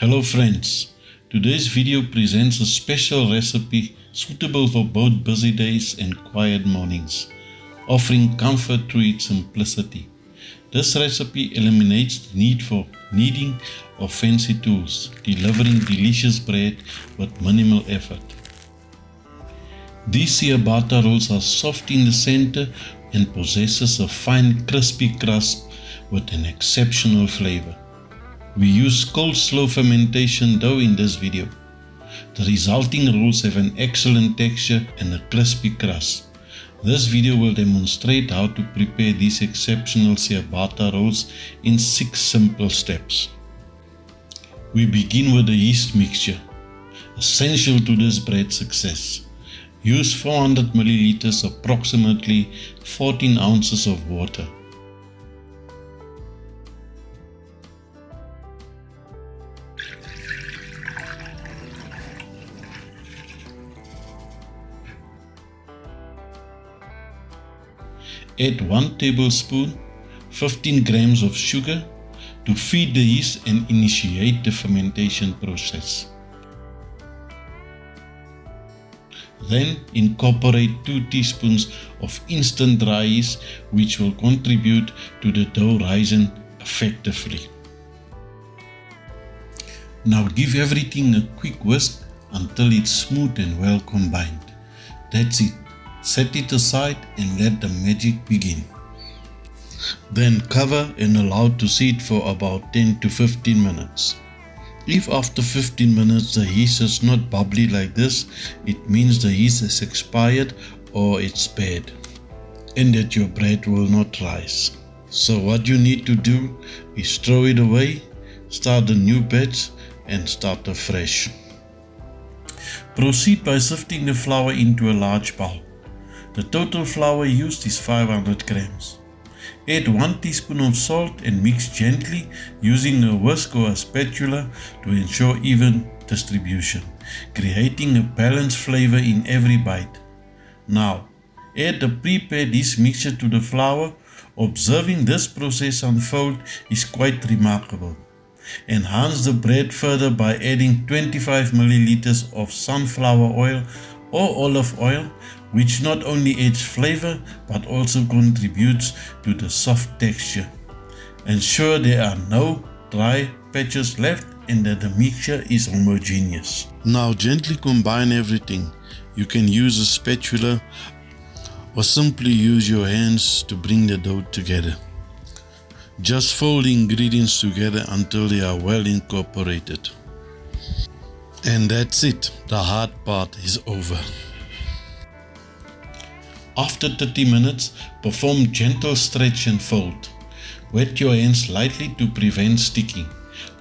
Hello friends, today's video presents a special recipe suitable for both busy days and quiet mornings, offering comfort through its simplicity. This recipe eliminates the need for kneading or fancy tools, delivering delicious bread with minimal effort. These ciabatta rolls are soft in the center and possesses a fine crispy crust with an exceptional flavor. We use cold slow fermentation dough in this video. The resulting rolls have an excellent texture and a crispy crust. This video will demonstrate how to prepare these exceptional ciabatta rolls in 6 simple steps. We begin with the yeast mixture, essential to this bread's success. Use 400 milliliters, approximately 14 ounces of water. Add 1 tablespoon, 15 grams of sugar to feed the yeast and initiate the fermentation process. Then incorporate 2 teaspoons of instant dry yeast, which will contribute to the dough rising effectively. Now give everything a quick whisk until it's smooth and well combined. That's it. Set it aside and let the magic begin. Then cover and allow to sit for about 10 to 15 minutes. If after 15 minutes the yeast is not bubbly like this, it means the yeast has expired or it's bad and that your bread will not rise. So what you need to do is throw it away, start a new batch and start afresh. Proceed by sifting the flour into a large bowl. The total flour used is 500 grams. Add 1 teaspoon of salt and mix gently using a whisk or a spatula to ensure even distribution, creating a balanced flavor in every bite. Now, add the prepared yeast mixture to the flour. Observing this process unfold is quite remarkable. Enhance the bread further by adding 25 milliliters of sunflower oil or olive oil, which not only adds flavor but also contributes to the soft texture. Ensure there are no dry patches left and that the mixture is homogeneous. Now gently combine everything. You can use a spatula or simply use your hands to bring the dough together. Just fold the ingredients together until they are well incorporated. And that's it, the hard part is over. After 30 minutes, perform gentle stretch and fold. Wet your hands lightly to prevent sticking.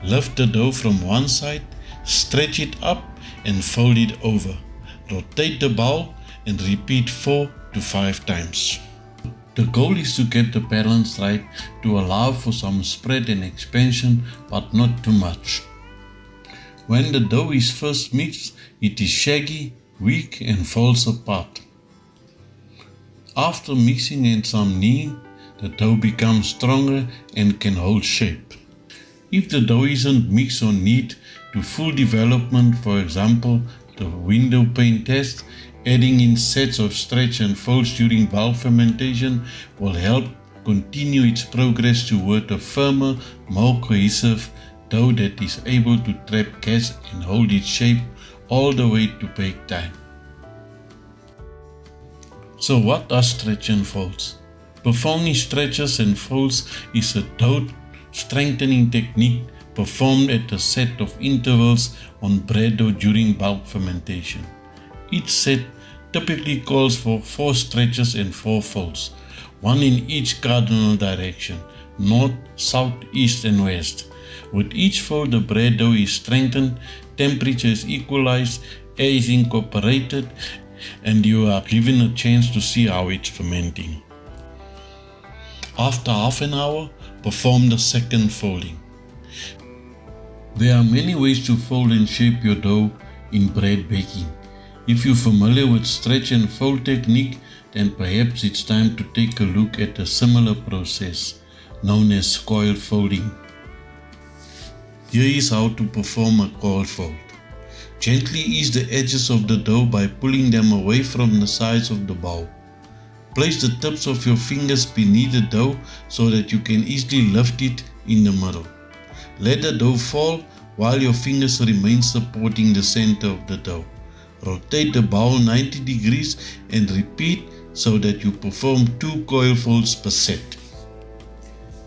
Lift the dough from one side, stretch it up and fold it over. Rotate the bowl and repeat 4 to 5 times. The goal is to get the balance right to allow for some spread and expansion, but not too much. When the dough is first mixed, it is shaggy, weak and falls apart. After mixing and some kneading, the dough becomes stronger and can hold shape. If the dough isn't mixed or kneaded to full development, for example, the window pane test, adding in sets of stretch and folds during bulk fermentation will help continue its progress toward a firmer, more cohesive dough that is able to trap gas and hold its shape all the way to bake time. So what are stretch and folds? Performing stretches and folds is a dough strengthening technique performed at a set of intervals on bread dough during bulk fermentation. Each set typically calls for 4 stretches and 4 folds, 1 in each cardinal direction, north, south, east and west. With each fold the bread dough is strengthened, temperature is equalized, air is incorporated, and you are given a chance to see how it's fermenting. After half an hour, perform the second folding. There are many ways to fold and shape your dough in bread baking. If you're familiar with stretch and fold technique, then perhaps it's time to take a look at a similar process known as coil folding. Here is how to perform a coil fold. Gently ease the edges of the dough by pulling them away from the sides of the bowl. Place the tips of your fingers beneath the dough so that you can easily lift it in the middle. Let the dough fall while your fingers remain supporting the center of the dough. Rotate the bowl 90 degrees and repeat so that you perform 2 coil folds per set.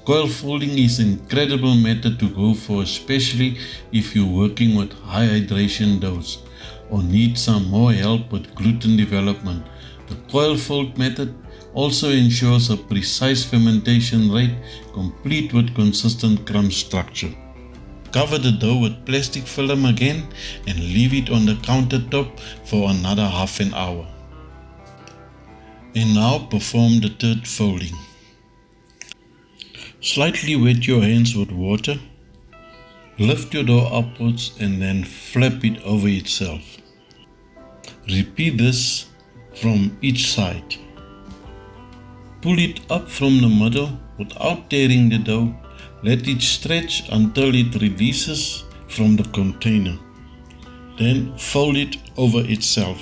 Coil folding is an incredible method to go for, especially if you're working with high hydration doughs or need some more help with gluten development. The coil fold method also ensures a precise fermentation rate complete with consistent crumb structure. Cover the dough with plastic film again and leave it on the countertop for another half an hour. And now perform the third folding. Slightly wet your hands with water. Lift your dough upwards and then flip it over itself. Repeat this from each side. Pull it up from the middle without tearing the dough. Let it stretch until it releases from the container. Then fold it over itself.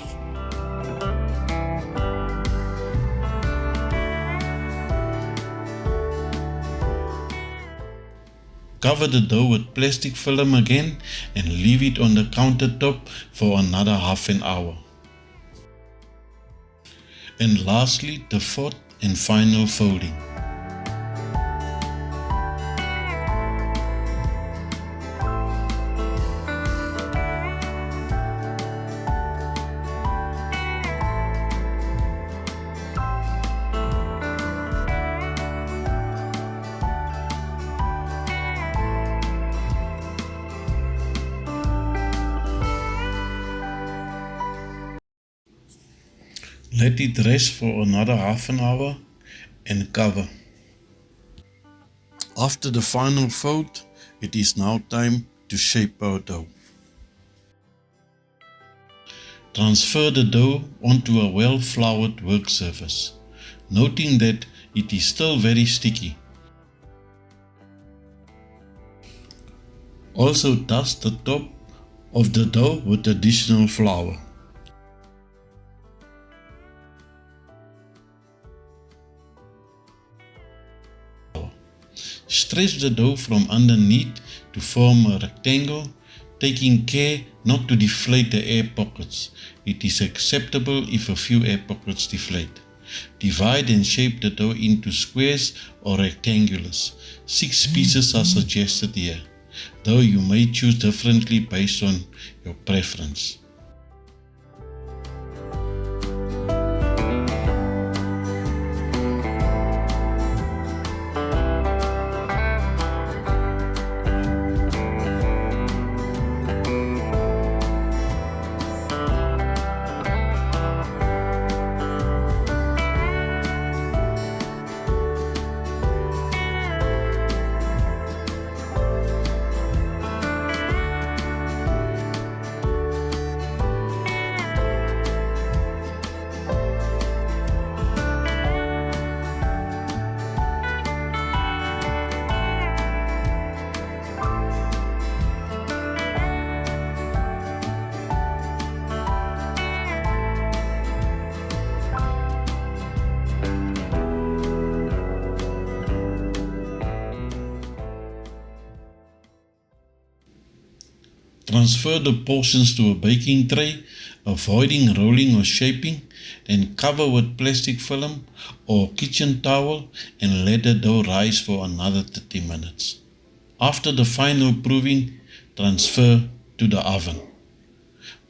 Cover the dough with plastic film again and leave it on the countertop for another half an hour. And lastly, the fourth and final folding. Let it rest for another half an hour and cover. After the final fold, it is now time to shape our dough. Transfer the dough onto a well-floured work surface, noting that it is still very sticky. Also dust the top of the dough with additional flour. Stretch the dough from underneath to form a rectangle, taking care not to deflate the air pockets. It is acceptable if a few air pockets deflate. Divide and shape the dough into squares or rectangulars. 6 pieces are suggested here, though you may choose differently based on your preference. Transfer the portions to a baking tray, avoiding rolling or shaping, then cover with plastic film or kitchen towel and let the dough rise for another 30 minutes. After the final proving, transfer to the oven.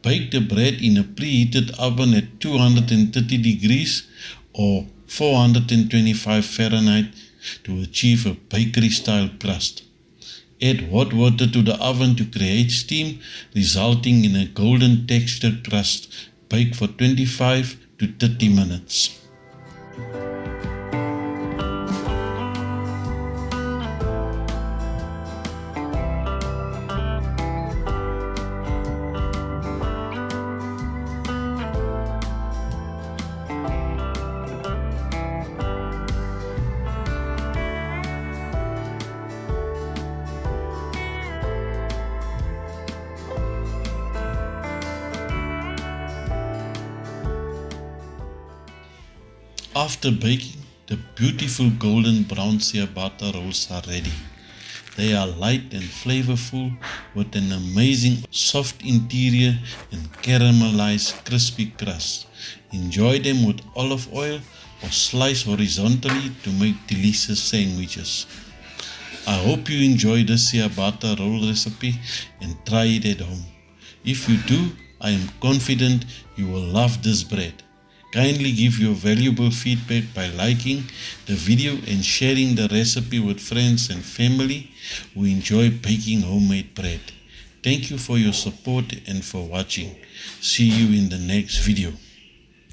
Bake the bread in a preheated oven at 230 degrees or 425 Fahrenheit to achieve a bakery style crust. Add hot water to the oven to create steam, resulting in a golden textured crust. Bake for 25 to 30 minutes. After baking, the beautiful golden brown ciabatta rolls are ready. They are light and flavorful with an amazing soft interior and caramelized crispy crust. Enjoy them with olive oil or slice horizontally to make delicious sandwiches. I hope you enjoy this ciabatta roll recipe and try it at home. If you do, I am confident you will love this bread. Kindly give your valuable feedback by liking the video and sharing the recipe with friends and family who enjoy baking homemade bread. Thank you for your support and for watching. See you in the next video.